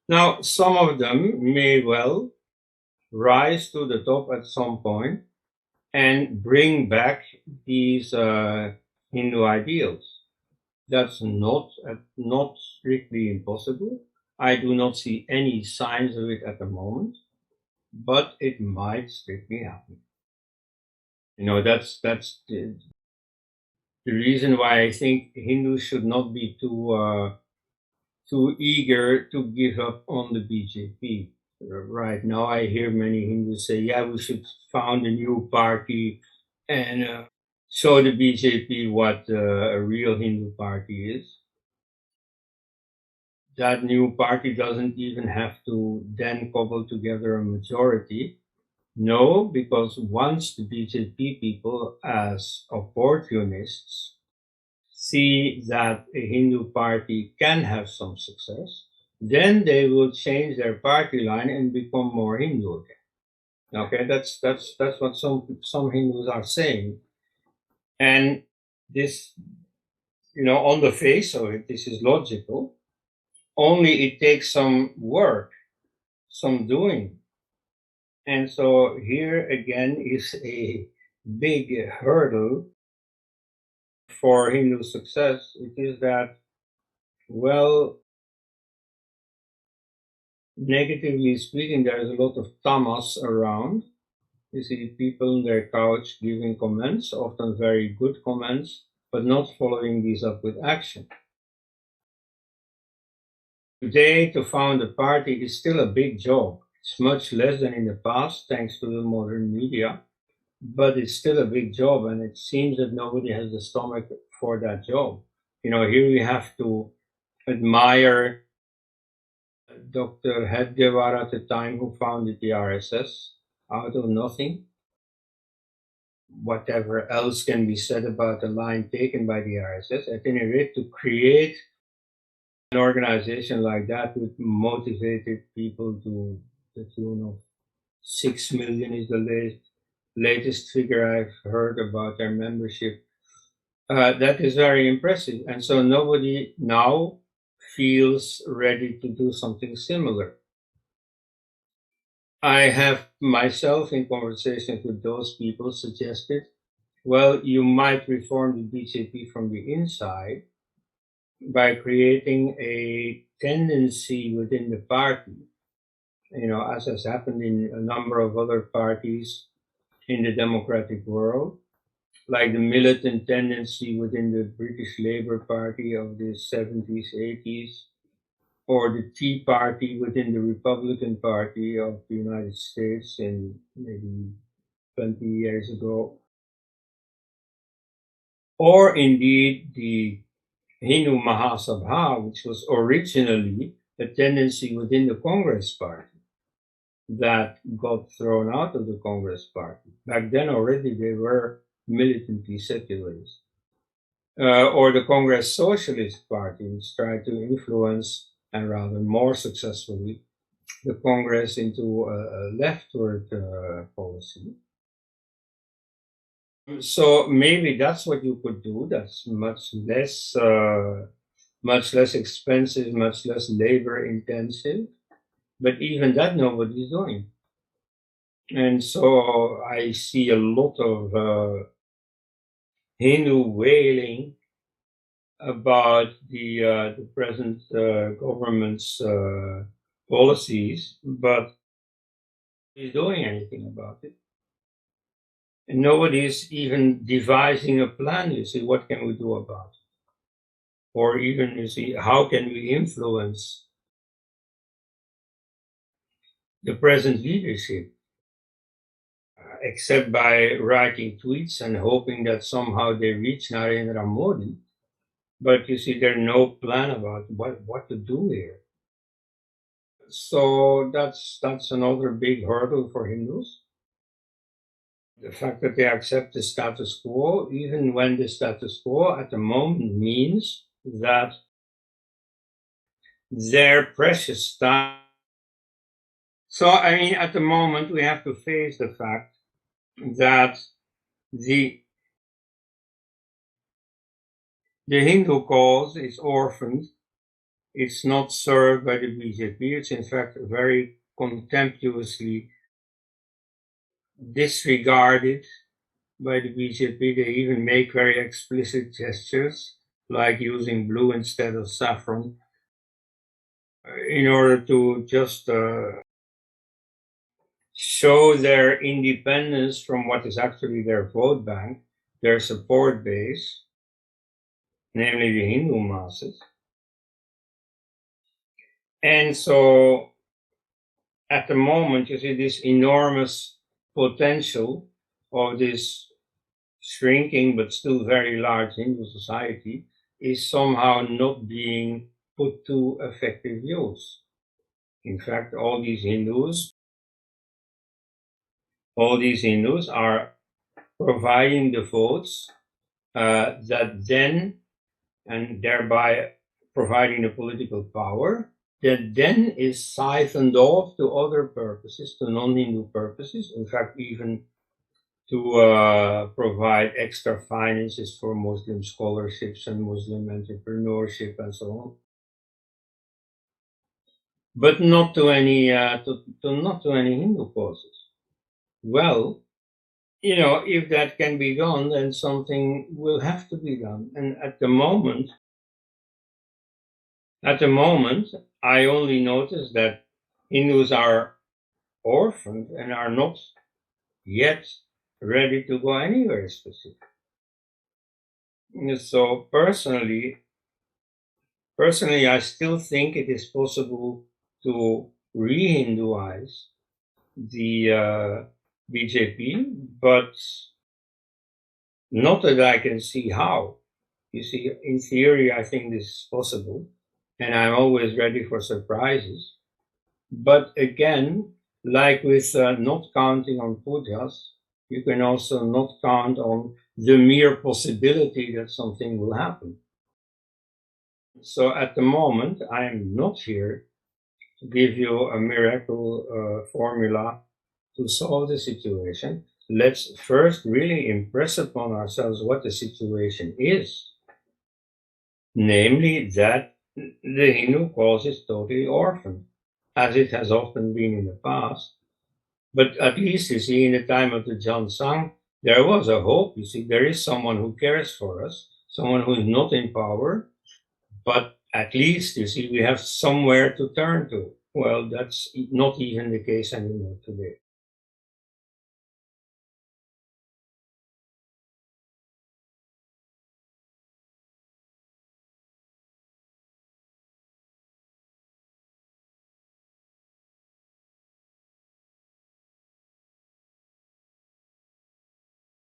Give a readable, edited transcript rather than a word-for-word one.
Now, some of them may well rise to the top at some point and bring back these Hindu ideals. That's not strictly impossible. I do not see any signs of it at the moment, but it might strictly happen. That's the reason why I think Hindus should not be too eager to give up on the BJP. Right now, I hear many Hindus say, "Yeah, we should found a new party and show the BJP what a real Hindu party is." That new party doesn't even have to then cobble together a majority. No, because once the BJP people, as opportunists, see that a Hindu party can have some success, then they will change their party line and become more Hindu again. Okay, that's what some Hindus are saying, and this, on the face of it, this is logical. Only it takes some work, some doing, and so here again is a big hurdle for Hindu success. It is that, well, negatively speaking, there is a lot of tamas around. You see people on their couch giving comments, often very good comments, but not following these up with action. Today, to found a party is still a big job. It's much less than in the past, thanks to the modern media, but it's still a big job, and it seems that nobody has the stomach for that job. Here we have to admire Dr. Hedgewar at the time, who founded the RSS out of nothing. Whatever else can be said about the line taken by the RSS, at any rate, to create an organization like that with motivated people to the tune of 6 million is the latest figure I've heard about their membership. That is very impressive. And so nobody now feels ready to do something similar. I have myself, in conversations with those people, suggested, well, you might reform the BJP from the inside by creating a tendency within the party, as has happened in a number of other parties in the democratic world, like the militant tendency within the British Labour Party of the 70s, 80s, or the Tea Party within the Republican Party of the United States in maybe 20 years ago, or indeed the Hindu Mahasabha, which was originally a tendency within the Congress Party that got thrown out of the Congress Party. Back then already they were militantly secularist. Or the Congress Socialist Party, which tried to influence, and rather more successfully, the Congress into a leftward policy. So maybe that's what you could do. That's much less expensive, much less labor intensive. But even that, nobody's doing. And so I see a lot of Hindu wailing about the present government's policies, but nobody's doing anything about it. And nobody is even devising a plan. You see, what can we do about it? Or even, you see, how can we influence the present leadership? Except by writing tweets and hoping that somehow they reach Narendra Modi. But you see, there's no plan about what to do here. So that's another big hurdle for Hindus. The fact that they accept the status quo, even when the status quo at the moment means that their precious time. So, I mean, at the moment, we have to face the fact that the Hindu cause is orphaned It's not served by the BJP. It's in fact very contemptuously disregarded by the BJP. They even make very explicit gestures, like using blue instead of saffron, in order to just show their independence from what is actually their vote bank, their support base, namely the Hindu masses. And so at the moment, you see this enormous potential of this shrinking but still very large Hindu society is somehow not being put to effective use. In fact, all these Hindus are providing the votes that then, and thereby providing the political power, that then is siphoned off to other purposes, to non-Hindu purposes, in fact, even to provide extra finances for Muslim scholarships and Muslim entrepreneurship and so on, but not to any not to any Hindu causes. Well, if that can be done, then something will have to be done. And at the moment, I only notice that Hindus are orphaned and are not yet ready to go anywhere specific. So personally, I still think it is possible to re-Hinduize the BJP, but not that I can see how. You see, in theory, I think this is possible, and I'm always ready for surprises. But again, like with not counting on pujas, you can also not count on the mere possibility that something will happen. So at the moment, I am not here to give you a miracle formula to solve the situation. Let's first really impress upon ourselves what the situation is. Namely, that the Hindu cause is totally orphaned, as it has often been in the past. But at least, you see, in the time of the Jansang, there was a hope. You see, there is someone who cares for us, someone who is not in power, but at least, you see, we have somewhere to turn to. Well, that's not even the case anymore today.